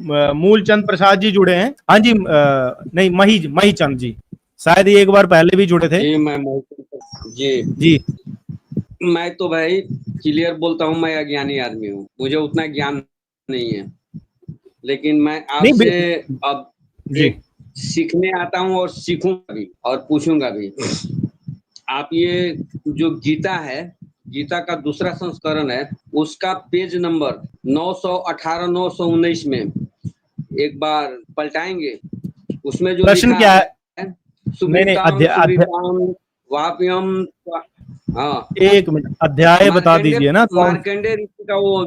मूलचंद प्रसाद जी जुड़े हैं। हाँ जी, नहीं, महीचंद जी, शायद ये एक बार पहले भी जुड़े थे। जी जी, मैं तो भाई क्लियर बोलता हूँ, मैं अज्ञानी आदमी हूँ, मुझे उतना ज्ञान नहीं है, लेकिन मैं नहीं आपसे अब जी, एक सीखने आता हूँ और सीखूंगा भी और पूछूंगा भी। आप ये जो गीता है, गीता का दूसरा संस्करण है, उसका पेज नंबर 918 919 में एक बार पलटाएंगे। उसमें जो प्रश्न लिखा क्या है? है, नहीं नहीं, सुब्रीताम सुब्रीताम वाप्यम, हाँ, एक मिनट, अध्याय बता मार्कंडे दीजिए ना कौन। मार्कंडे ऋषि का वो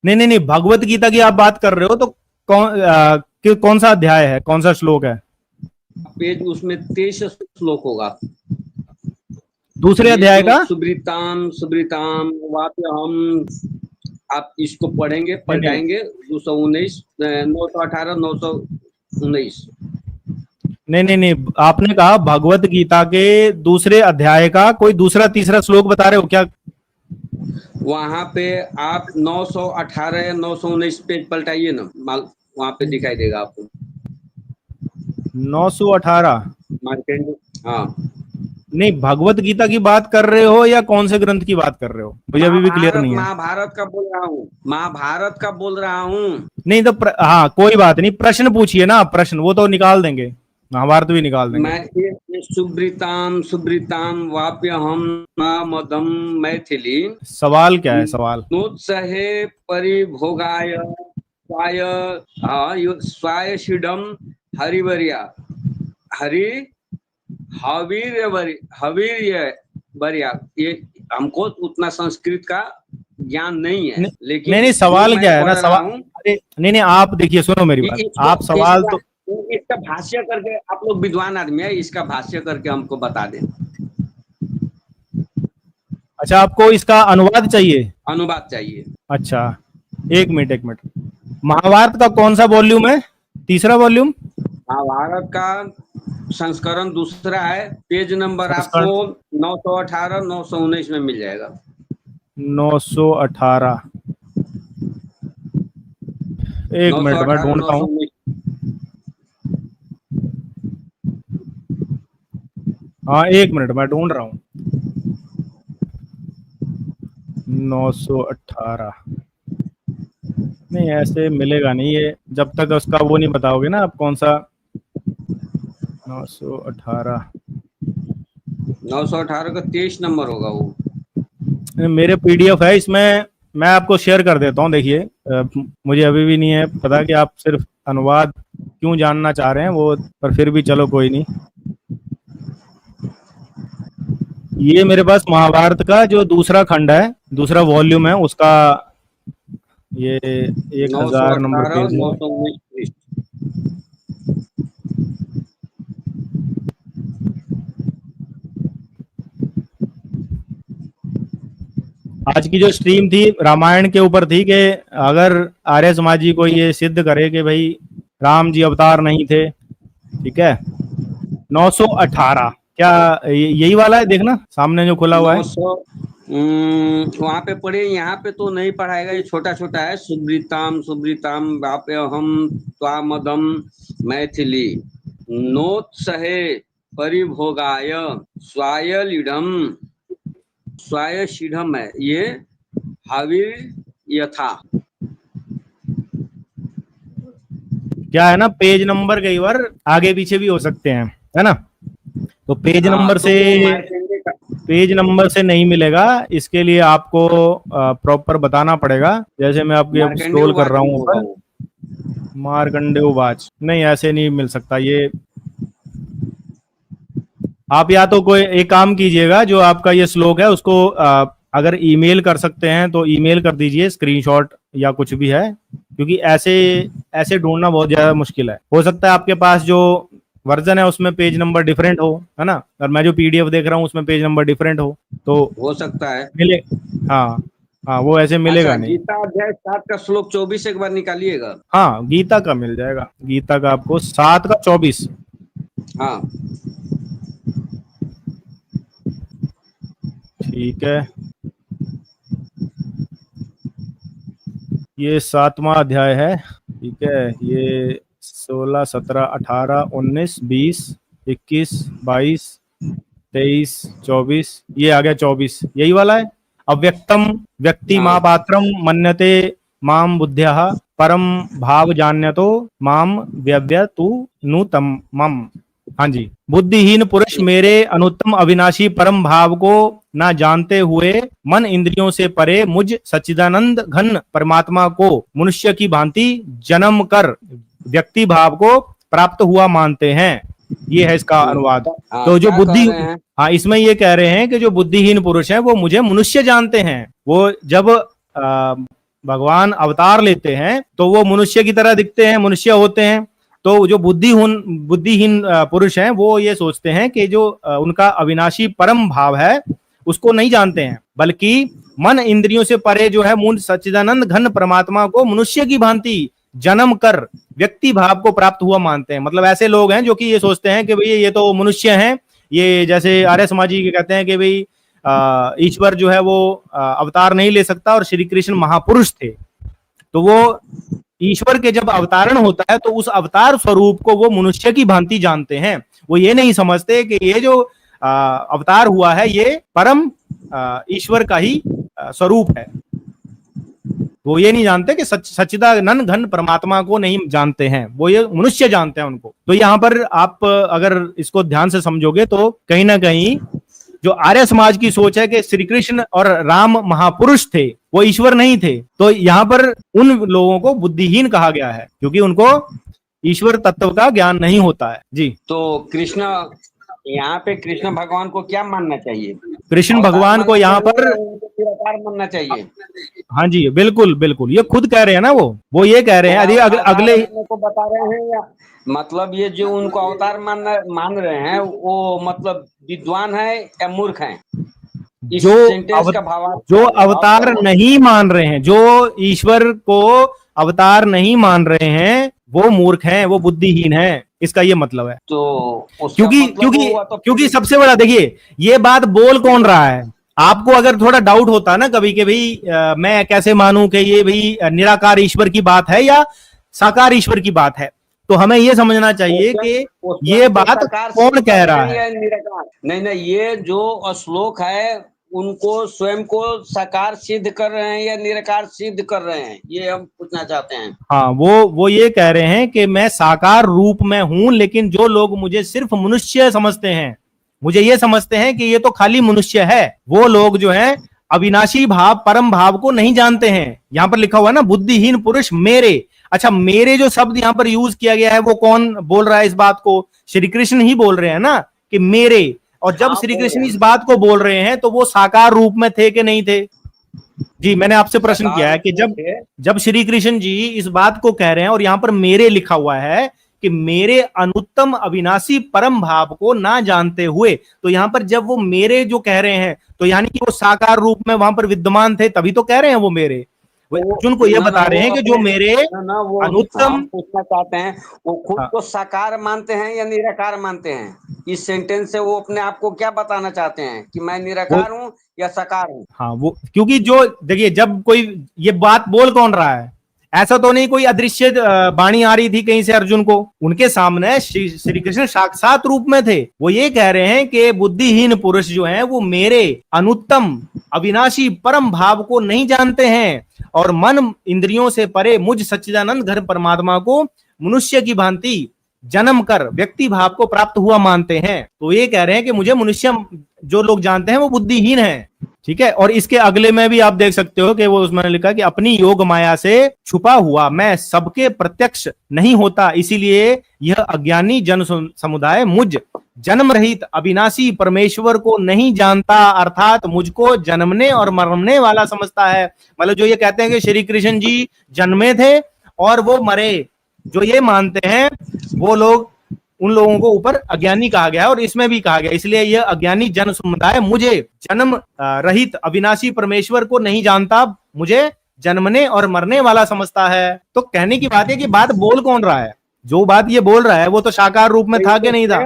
नहीं नहीं नहीं, भगवत गीता की आप बात कर रहे हो तो कौन सा अध्याय है, कौन सा श्लोक है? पेज, उसमें 23 श्लोक होगा। दूसरे ये अध्याय जो का? सुब्रीताम सुब्रीताम वाप्यहम, आप इसको पढ़ेंगे, नहीं नहीं पलटाएंगे, 219 918 919। नहीं नहीं नहीं, आपने कहा भगवत गीता के दूसरे अध्याय का कोई दूसरा तीसरा श्लोक बता रहे हो क्या? वहां पे आप 918 या 919 पेज पलटाइए ना, वहां पे दिखाई देगा आपको। 918? मार्केंड, हाँ, नहीं, भगवत गीता की बात कर रहे हो या कौन से ग्रंथ की बात कर रहे हो, मुझे अभी भी क्लियर महाभारत नहीं है। महाभारत का बोल रहा हूँ, महाभारत का बोल रहा हूँ। नहीं तो हाँ, कोई बात नहीं, प्रश्न पूछिए ना, प्रश्न वो तो निकाल देंगे, महाभारत भी निकाल देंगे। मैं ये सुब्रीताम सुब्रीताम वाप्यहम मदम मैथिली सवाल क्या है, सवाल? नोत्सहे परिभोगाय स्वाय, हाँ, स्वायशीडम हरिवर्या, हरि हवीर्य वर्या। ये हमको उतना संस्कृत का ज्ञान नहीं है, नहीं नहीं लेकिन नहीं, जो सवाल मैं क्या है ना, पढ़ रहा सवाल, हूँ, अरे नहीं नहीं, आप देखिए, सुनो मेरी बात, इसको आप सवाल इसका तो। इसका भाष्य करके, आप लोग विद्वान आदमी है, इसका भाष्य करके हमको बता दें। अच्छा, आपको इसका अनुवाद चाहिए? अनुवाद चाहिए। अच्छा, एक मिनट एक मिनट। महाभारत का कौन सा वॉल्यूम है, तीसरा वॉल्यूम? महाभारत का संस्करण दूसरा है, पेज नंबर आपको संस्करण 918 919 में मिल जाएगा। 918, एक नौ सौ मिनट मैं अठारह नौ ढूंढता सौ हूँ। उन्नीस हाँ, एक मिनट मैं ढूंढ रहा हूँ। 918? नहीं, ऐसे मिलेगा नहीं ये, जब तक उसका वो नहीं बताओगे ना आप कौन सा। 918? 918 का 23 नंबर होगा वो। मेरे पीडीएफ है इसमें, मैं आपको शेयर कर देता हूँ, देखिए। मुझे अभी भी नहीं है पता कि आप सिर्फ अनुवाद क्यों जानना चाह रहे हैं वो, पर फिर भी चलो कोई नहीं। ये मेरे पास महाभारत का जो दूसरा खंड है, दूसरा वॉल्यूम है उसका, ये 1000 नंबर 918 पेज है। 919। आज की जो स्ट्रीम थी रामायण के ऊपर थी कि अगर आर्य समाज जी को ये सिद्ध करे कि भाई राम जी अवतार नहीं थे, ठीक है, 918 क्या यही वाला है, देखना सामने जो खुला हुआ है। 900 वहां पे पढ़े, यहाँ पे तो नहीं पढ़ाएगा, ये छोटा छोटा है। सुब्रीताम सुब्रीताम वाप्यहम त्वामदम मैथिली नोत्सहे परिभोगाय स्वायलिडम, स्वायशीढ़म है ये, हाविर यथा। क्या है ना, पेज नंबर कई बार आगे पीछे भी हो सकते हैं, है ना, तो पेज हाँ, नंबर तो से, वो मार्केंडे का, पेज नंबर से नहीं मिलेगा, इसके लिए आपको प्रॉपर बताना पड़ेगा। जैसे मैं आपके अब मार्केंडे स्क्रॉल कर वाच रहा में हूँ होगा ऊपर, वो। मार्कंडेय वाच, नहीं ऐसे नहीं मिल सकता ये। आप या तो कोई एक काम कीजिएगा, जो आपका ये श्लोक है उसको अगर ईमेल कर सकते हैं तो ईमेल कर दीजिए, स्क्रीनशॉट या कुछ भी है, क्योंकि ऐसे ऐसे ढूंढना बहुत ज्यादा मुश्किल है। हो सकता है आपके पास जो वर्जन है उसमें पेज नंबर डिफरेंट हो, है ना, और मैं जो पीडीएफ देख रहा हूँ उसमें पेज नंबर डिफरेंट हो हो सकता है। मिले। हाँ हाँ, वो ऐसे अच्छा, मिलेगा नहीं। गीता अध्याय 7 का श्लोक 24 एक बार निकालिएगा। हाँ, गीता का मिल जाएगा, गीता का आपको 7 का 24। हाँ, ठीक है, ये 7वां अध्याय है, ठीक है, ये 16, 17, 18, 19, 20, 21, 22, 23, 24, ये आ गया 24, यही वाला है। अव्यक्तम व्यक्ति हाँ। मां पात्रम मन्यते माम बुद्ध्या परम भाव जान्यतो माम व्यव्य तु नूतम मम। हाँ जी, बुद्धिहीन पुरुष मेरे अनुत्तम अविनाशी परम भाव को ना जानते हुए मन इंद्रियों से परे मुझ सच्चिदानंद घन परमात्मा को मनुष्य की भांति जन्म कर व्यक्ति भाव को प्राप्त हुआ मानते हैं। ये है इसका अनुवाद। हाँ, तो जो क्या बुद्धि, कह रहे हैं? हाँ, इसमें ये कह रहे हैं कि जो बुद्धिहीन पुरुष हैं वो मुझे मनुष्य जानते हैं। वो जब भगवान अवतार लेते हैं तो वो मनुष्य की तरह दिखते हैं, मनुष्य होते हैं। तो जो बुद्धिहीन पुरुष हैं वो ये सोचते हैं कि जो उनका अविनाशी परम भाव है उसको नहीं जानते हैं, बल्कि मन इंद्रियों से परे जो है मूल सच्चिदानंद घन परमात्मा को मनुष्य की भांति जन्म कर व्यक्ति भाव को प्राप्त हुआ मानते हैं। मतलब ऐसे लोग हैं जो कि ये सोचते हैं कि भाई ये तो मनुष्य हैं, ये जैसे आर्य समाजी के कहते हैं कि भाई ईश्वर जो है वो अवतार नहीं ले सकता और श्री कृष्ण महापुरुष थे। तो वो ईश्वर के जब अवतारण होता है तो उस अवतार स्वरूप को वो मनुष्य की भांति जानते हैं। वो ये नहीं समझते कि ये जो अवतार हुआ है ये परम ईश्वर का ही स्वरूप है। वो ये नहीं जानते कि सच्चिदानंद घन परमात्मा को नहीं जानते हैं, वो ये मनुष्य जानते हैं उनको। तो यहाँ पर आप अगर इसको ध्यान से समझोगे तो कहीं ना कहीं जो आर्य समाज की सोच है कि श्री कृष्ण और राम महापुरुष थे, वो ईश्वर नहीं थे। तो यहाँ पर उन लोगों को बुद्धिहीन कहा गया है क्योंकि उनको ईश्वर तत्व का ज्ञान नहीं होता है। जी, तो कृष्ण, यहाँ पे कृष्ण भगवान को क्या मानना चाहिए? कृष्ण भगवान को यहाँ पर निराकार मानना चाहिए। हाँ जी, बिल्कुल बिल्कुल, ये खुद कह रहे हैं ना, वो ये कह रहे हैं। यदि अगले को बता रहे हैं या मतलब ये जो उनको अवतार मान रहे हैं वो मतलब विद्वान है या मूर्ख है? जो अवतार नहीं मान रहे हैं, जो ईश्वर को अवतार नहीं मान रहे हैं, वो मूर्ख हैं, वो बुद्धिहीन हैं, इसका ये मतलब है। तो क्योंकि सबसे बड़ा देखिए, ये बात बोल कौन रहा है। आपको अगर थोड़ा डाउट होता ना कभी कि भाई मैं कैसे मानूं कि ये भाई निराकार ईश्वर की बात है या साकार ईश्वर की बात है, तो हमें ये समझना चाहिए कि ये बात कौन कह रहा है। नहीं, ये जो श्लोक है उनको स्वयं को साकार सिद्ध कर रहे हैं या निराकार सिद्ध कर रहे हैं, ये हम पूछना चाहते हैं। हाँ, वो ये कह रहे हैं कि मैं साकार रूप में हूं, लेकिन जो लोग मुझे सिर्फ मनुष्य समझते हैं, मुझे ये समझते हैं कि ये तो खाली मनुष्य है, वो लोग जो है अविनाशी भाव परम भाव को नहीं जानते हैं। यहाँ पर लिखा हुआ है ना, बुद्धिहीन पुरुष मेरे। अच्छा, मेरे जो शब्द यहाँ पर यूज किया गया है वो कौन बोल रहा है इस बात को? श्री कृष्ण ही बोल रहे हैं ना कि मेरे। और जब श्री कृष्ण इस बात को बोल रहे हैं तो वो साकार रूप में थे कि नहीं थे? जी, मैंने आपसे प्रश्न किया है कि जब श्री कृष्ण जी इस बात को कह रहे हैं और यहाँ पर मेरे लिखा हुआ है कि मेरे अनुत्तम अविनाशी परम भाव को ना जानते हुए, तो यहाँ पर जब वो मेरे जो कह रहे हैं तो यानी कि वो साकार रूप में वहां पर विद्यमान थे, तभी तो कह रहे हैं वो मेरे। अर्जुन को ये बता रहे हैं कि जो मेरे अनुत्तम पूछना चाहते हैं, वो खुद को साकार मानते हैं या निराकार मानते हैं? इस सेंटेंस से वो अपने आप को क्या बताना चाहते हैं कि मैं निराकार हूँ या साकार हूँ? हाँ, वो क्योंकि जो देखिए, जब कोई ये बात बोल कौन रहा है, ऐसा तो नहीं कोई अदृश्य वाणी आ रही थी कहीं से अर्जुन को। उनके सामने श्री कृष्ण साक्षात रूप में थे। वो ये कह रहे हैं कि बुद्धिहीन पुरुष जो हैं वो मेरे अनुत्तम अविनाशी परम भाव को नहीं जानते हैं और मन इंद्रियों से परे मुझ सच्चिदानंद घन परमात्मा को मनुष्य की भांति जन्म कर व्यक्ति भाव को प्राप्त हुआ मानते हैं। तो ये कह रहे हैं कि मुझे मनुष्य जो लोग जानते हैं वो बुद्धिहीन है। ठीक है, और इसके अगले में भी आप देख सकते हो कि वो उसमें लिखा कि अपनी योग माया से छुपा हुआ मैं सबके प्रत्यक्ष नहीं होता, इसीलिए यह अज्ञानी जन समुदाय मुझ जन्म रहित अविनाशी परमेश्वर को नहीं जानता, अर्थात मुझको जन्मने और मरने वाला समझता है। मतलब जो ये कहते हैं कि श्री कृष्ण जी जन्मे थे और वो मरे, जो ये मानते हैं वो लोग, उन लोगों को ऊपर अज्ञानी कहा गया और इसमें भी कहा गया, इसलिए यह अज्ञानी जन समुदाय मुझे जन्म रहित अविनाशी परमेश्वर को नहीं जानता, मुझे जन्मने और मरने वाला समझता है। तो कहने की बात है कि बात बोल कौन रहा है? जो बात ये बोल रहा है वो तो साकार रूप में था कि नहीं था?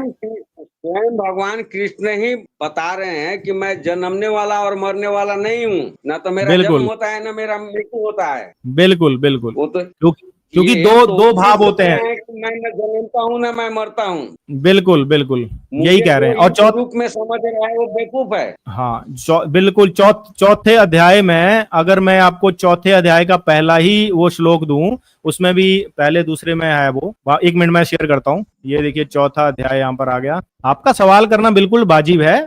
स्वयं भगवान कृष्ण ही बता रहे हैं कि मैं जन्मने वाला और मरने वाला नहीं हूँ, ना तो मेरा जन्म होता है ना मेरा मृत्यु होता है। बिल्कुल बिल्कुल, वो तो क्योंकि ये दो तो दो भाव होते हैं। कि मैं न जन्मता हूँ न मैं मरता हूँ। बिल्कुल बिल्कुल यही मुझे कह रहे हैं। जो और इस रूप में समझ रहा है वो बेवकूफ है। हाँ, बिल्कुल चौथे अध्याय में, अगर मैं आपको चौथे अध्याय का पहला ही वो श्लोक दूं, उसमें भी पहले दूसरे में है वो, एक मिनट में शेयर करता हूँ। ये देखिए चौथा अध्याय यहाँ पर आ गया। आपका सवाल करना बिल्कुल वाजिब है,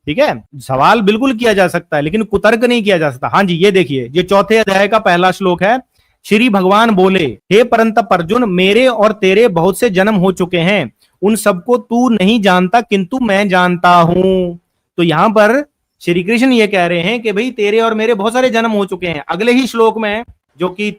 ठीक है, सवाल बिल्कुल किया जा सकता है, लेकिन कुतर्क नहीं किया जा सकता। हाँ जी, ये देखिए, ये चौथे अध्याय का पहला श्लोक है। श्री भगवान बोले, हे परंतप अर्जुन, मेरे और तेरे बहुत से जन्म हो चुके हैं, उन सबको तू नहीं जानता, किंतु मैं जानता हूं। तो यहां पर श्री कृष्ण ये कह रहे हैं कि भाई तेरे और मेरे बहुत सारे जन्म हो चुके हैं। अगले ही श्लोक में, जो कि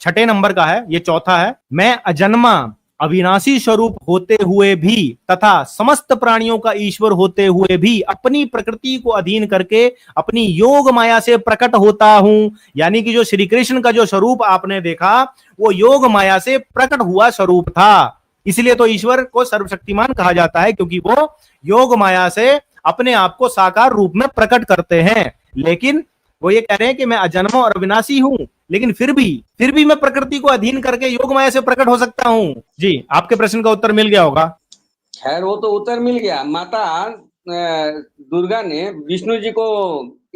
छठे नंबर का है, ये चौथा है, मैं अजन्मा अविनाशी स्वरूप होते हुए भी तथा समस्त प्राणियों का ईश्वर होते हुए भी अपनी प्रकृति को अधीन करके अपनी योग माया से प्रकट होता हूं। यानी कि जो श्री कृष्ण का जो स्वरूप आपने देखा, वो योग माया से प्रकट हुआ स्वरूप था। इसलिए तो ईश्वर को सर्वशक्तिमान कहा जाता है, क्योंकि वो योग माया से अपने आप को साकार रूप में प्रकट करते हैं। लेकिन वो ये कह रहे हैं कि मैं अजन्मा और अविनाशी हूं, लेकिन फिर भी मैं प्रकृति को अधीन करके योग माया से प्रकट हो सकता हूं। जी, आपके प्रश्न का उत्तर मिल गया होगा। खैर वो तो उत्तर मिल गया। माता दुर्गा ने विष्णु जी को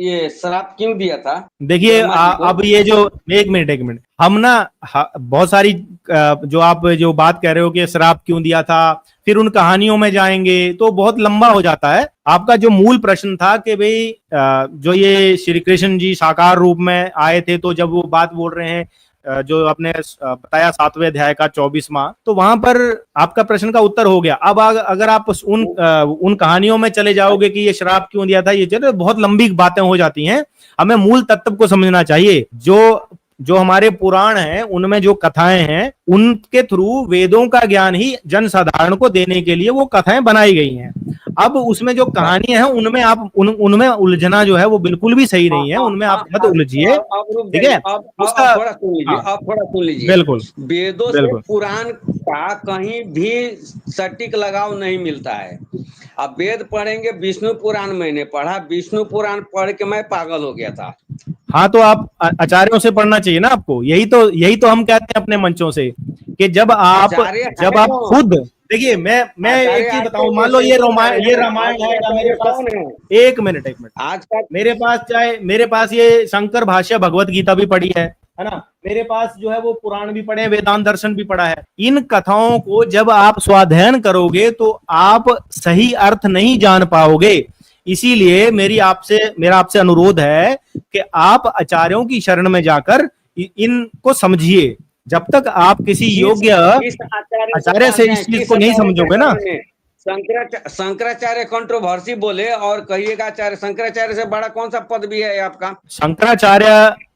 ये श्राप क्यों दिया था? देखिए अब ये जो एक मिनट हम ना बहुत सारी जो आप जो बात कह रहे हो कि श्राप क्यों दिया था, फिर उन कहानियों में जाएंगे तो बहुत लंबा हो जाता है। आपका जो मूल प्रश्न था कि भाई जो ये श्री कृष्ण जी साकार रूप में आए थे, तो जब वो बात बोल रहे हैं जो आपने बताया 7वें अध्याय का 24वां, तो वहां पर आपका प्रश्न का उत्तर हो गया। अब अगर आप उन कहानियों में चले जाओगे कि ये श्राप क्यों दिया था, ये चलो बहुत लंबी बातें हो जाती हैं। हमें मूल तत्व को समझना चाहिए। जो हमारे पुराण हैं, उनमें जो कथाएं हैं, उनके थ्रू वेदों का ज्ञान ही जन साधारण को देने के लिए वो कथाएं बनाई गई हैं। अब उसमें जो कहानियां हैं, उनमें आप उनमें उलझना जो है वो बिल्कुल भी सही नहीं है। उनमें आप मत उलझिए, ठीक है। उसका थोड़ा सुन लीजिए, आप थोड़ा सुन लीजिए। बिल्कुल वेदों से पुराण का कहीं भी सटीक लगाव नहीं मिलता है। अब वेद पढ़ेंगे, विष्णु पुराण मैंने पढ़ा, विष्णु पुराण पढ़ के मैं पागल हो गया था। हाँ, तो आप आचार्यों से पढ़ना चाहिए ना आपको। यही तो हम कहते हैं अपने मंचों से कि जब आप खुद देखिए, मैं एक चीज बताऊं, मान लो ये रामायण है या मेरे पास, एक मिनट आज मेरे पास ये शंकर भाष्य भगवत गीता भी पढ़ी है ना, मेरे पास जो है वो पुराण भी पढ़े, वेदांत दर्शन भी पढ़ा है। इन कथाओं को जब आप स्वाध्ययन करोगे तो आप सही अर्थ नहीं जान पाओगे। इसीलिए मेरा आपसे अनुरोध है कि आप आचार्यों की शरण में जाकर इनको समझिए। जब तक आप किसी योग्य आचार्य से इस चीज को नहीं समझोगे ना। शंकराचार्य कंट्रोवर्सी बोले और कहिएगा आचार्य शंकराचार्य से बड़ा कौन सा पद भी है आपका? शंकराचार्य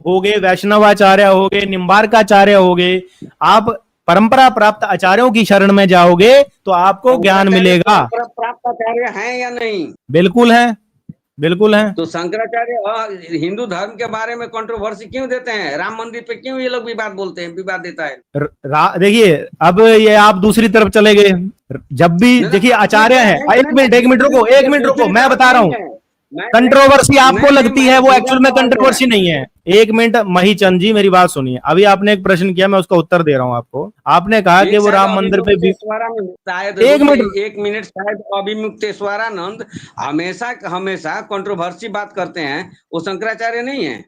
हो गए, वैष्णवाचार्य हो गए, निम्बार्काचार्य हो गए। आप परंपरा प्राप्त आचार्यों की शरण में जाओगे तो आपको ज्ञान मिलेगा। प्राप्त आचार्य हैं या नहीं? बिल्कुल है, बिल्कुल है। तो शंकराचार्य हिंदू धर्म के बारे में कंट्रोवर्सी क्यों देते हैं? राम मंदिर पे क्यों ये लोग विवाद बोलते हैं, विवाद देता है? देखिए, अब ये आप दूसरी तरफ चले गए। जब भी देखिए आचार्य है, एक मिनट रुको, मैं बता रहा हूँ। कंट्रोवर्सी आपको लगती है, वो एक्चुअल में कंट्रोवर्सी नहीं है। एक मिनट मही चंद जी, मेरी बात सुनिए। अभी आपने एक प्रश्न किया, मैं उसका उत्तर दे रहा हूँ आपको। आपने कहा कि वो राम मंदिर पे भी एक मिनट शायद अभिमुक्तेश्वरानंद हमेशा कंट्रोवर्सी बात करते हैं, वो शंकराचार्य नहीं है?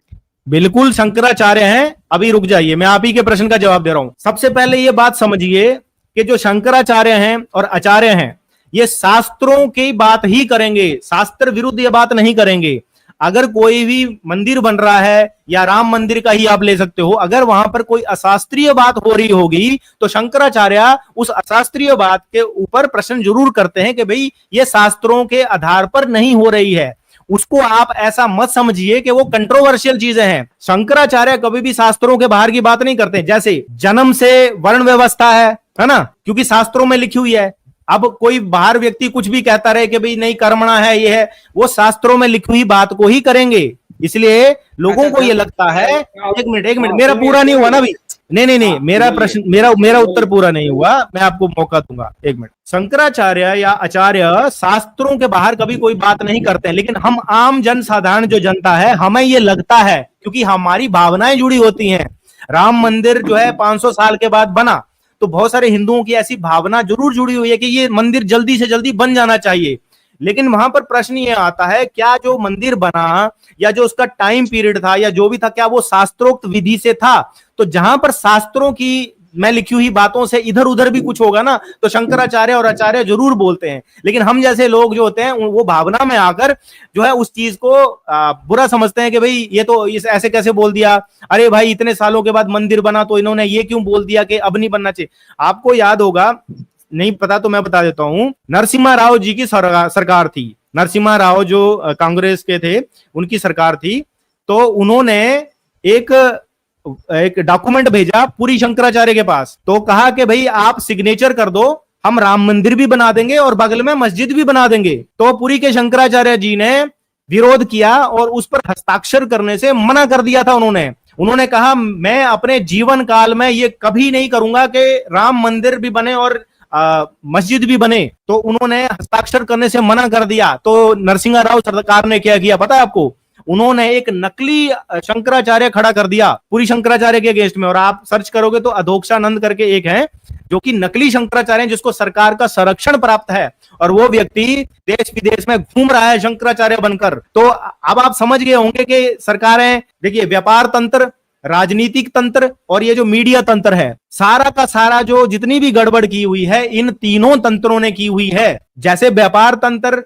बिल्कुल शंकराचार्य हैं। अभी रुक जाइए, मैं आप ही के प्रश्न का जवाब दे रहा हूं। सबसे पहले ये बात समझिए कि जो शंकराचार्य हैं और आचार्य हैं, ये शास्त्रों की बात ही करेंगे, शास्त्र विरुद्ध ये बात नहीं करेंगे। अगर कोई भी मंदिर बन रहा है, या राम मंदिर का ही आप ले सकते हो, अगर वहां पर कोई अशास्त्रीय बात हो रही होगी तो शंकराचार्य उस अशास्त्रीय बात के ऊपर प्रश्न जरूर करते हैं कि भाई ये शास्त्रों के आधार पर नहीं हो रही है। उसको आप ऐसा मत समझिए कि वो कंट्रोवर्शियल चीजें हैं। शंकराचार्य कभी भी शास्त्रों के बाहर की बात नहीं करते। जैसे जन्म से वर्ण व्यवस्था है ना, क्योंकि शास्त्रों में लिखी हुई है। अब कोई बाहर व्यक्ति कुछ भी कहता रहे कि भाई नहीं कर्मणा है, ये है, वो शास्त्रों में लिखी हुई बात को ही करेंगे। इसलिए लोगों को ये लगता है, एक मिनट, मेरा पूरा नहीं हुआ ना अभी। नहीं, मेरा प्रश्न, मेरा उत्तर पूरा नहीं हुआ, मैं आपको मौका दूंगा। एक मिनट। शंकराचार्य या आचार्य शास्त्रों के बाहर कभी कोई बात नहीं करते हैं, लेकिन हम आम जन साधारण जो जनता है, हमें ये लगता है, क्योंकि हमारी भावनाएं जुड़ी होती हैं। राम मंदिर जो है 500 साल के बाद बना, तो बहुत सारे हिंदुओं की ऐसी भावना जरूर जुड़ी हुई है कि ये मंदिर जल्दी से जल्दी बन जाना चाहिए। लेकिन वहां पर प्रश्न ये आता है, क्या जो मंदिर बना या जो उसका टाइम पीरियड था या जो भी था, क्या वो शास्त्रोक्त विधि से था? तो जहां पर शास्त्रों की मैं लिखी हुई बातों से इधर उधर भी कुछ होगा ना, तो शंकराचार्य और आचार्य जरूर बोलते हैं। लेकिन हम जैसे लोग जो होते हैं वो भावना में आकर जो है उस चीज को बुरा समझते हैं कि भाई ये तो इस ऐसे कैसे बोल दिया, अरे भाई इतने सालों के बाद मंदिर बना तो इन्होंने ये क्यों बोल दिया कि अब नहीं बनना चाहिए। आपको याद होगा, नहीं पता तो मैं बता देता हूं, नरसिम्हा राव जी की सरकार थी। नरसिम्हा राव जो कांग्रेस के थे, उनकी सरकार थी। तो उन्होंने एक डॉक्यूमेंट भेजा पुरी शंकराचार्य के पास, तो कहा कि भाई आप सिग्नेचर कर दो, हम राम मंदिर भी बना देंगे और बगल में मस्जिद भी बना देंगे। तो पुरी के शंकराचार्य जी ने विरोध किया और उस पर हस्ताक्षर करने से मना कर दिया था। उन्होंने कहा मैं अपने जीवन काल में ये कभी नहीं करूंगा कि राम मंदिर भी बने और मस्जिद भी बने। तो उन्होंने हस्ताक्षर करने से मना कर दिया। तो नरसिम्हा राव सरकार ने क्या किया पता है आपको? उन्होंने एक नकली शंकराचार्य खड़ा कर दिया पूरी शंकराचार्य के अगेंस्ट में। और आप सर्च करोगे तो अधोक्षानंद करके एक है जो कि नकली शंकराचार्य, जिसको सरकार का संरक्षण प्राप्त है, और वो व्यक्ति देश विदेश में घूम रहा है शंकराचार्य बनकर। तो अब आप समझ गए होंगे कि सरकारें, देखिए व्यापार तंत्र, राजनीतिक तंत्र और ये जो मीडिया तंत्र है, सारा का सारा जो जितनी भी गड़बड़ की हुई है इन तीनों तंत्रों ने की हुई है। जैसे व्यापार तंत्र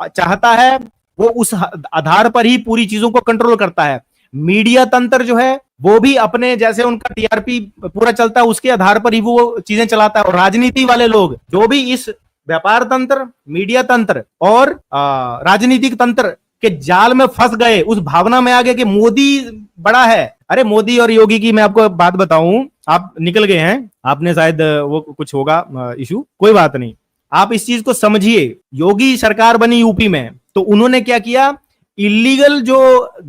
चाहता है वो उस आधार पर ही पूरी चीजों को कंट्रोल करता है, मीडिया तंत्र जो है वो भी अपने जैसे उनका टीआरपी पूरा चलता है उसके आधार पर ही वो चीजें चलाता है। और राजनीति वाले लोग जो भी इस व्यापार तंत्र, मीडिया तंत्र और राजनीतिक तंत्र के जाल में फंस गए, उस भावना में आ गए कि मोदी बड़ा है। अरे मोदी और योगी की मैं आपको बात बताऊं, आप निकल गए हैं, आपने शायद वो कुछ होगा इशू, कोई बात नहीं, आप इस चीज को समझिए। योगी सरकार बनी यूपी में, तो उन्होंने क्या किया, इलीगल जो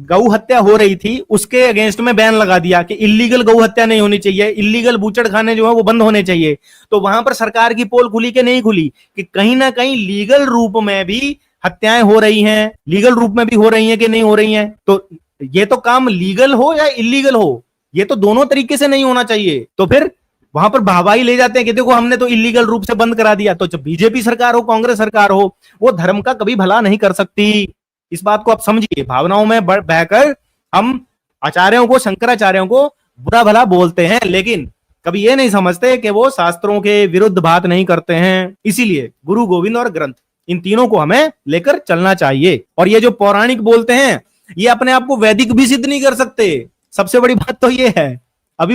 गौ हत्या हो रही थी उसके अगेंस्ट में बैन लगा दिया कि इलीगल गौ हत्या नहीं होनी चाहिए, इलीगल बूचड़ खाने जो है वो बंद होने चाहिए। तो वहां पर सरकार की पोल खुली कि नहीं खुली कि कहीं ना कहीं लीगल रूप में भी हत्याएं हो रही हैं, लीगल रूप में भी हो रही हैं कि नहीं हो रही हैं। तो ये तो काम लीगल हो या इलीगल हो, ये तो दोनों तरीके से नहीं होना चाहिए। तो फिर वहां पर भावाई ले जाते हैं कि देखो हमने तो इलीगल रूप से बंद करा दिया। तो जब बीजेपी सरकार हो, कांग्रेस सरकार हो, वो धर्म का कभी भला नहीं कर सकती। इस बात को आप समझिए। भावनाओं में बहकर हम आचार्यों को, शंकराचार्यों को बुरा भला बोलते हैं, लेकिन कभी ये नहीं समझते कि वो शास्त्रों के विरुद्ध बात नहीं करते हैं। इसीलिए गुरु गोविंद और ग्रंथ, इन तीनों को हमें लेकर चलना चाहिए। और ये जो पौराणिक बोलते हैं, ये अपने आप को वैदिक भी सिद्ध नहीं कर सकते। सबसे बड़ी बात तो ये है।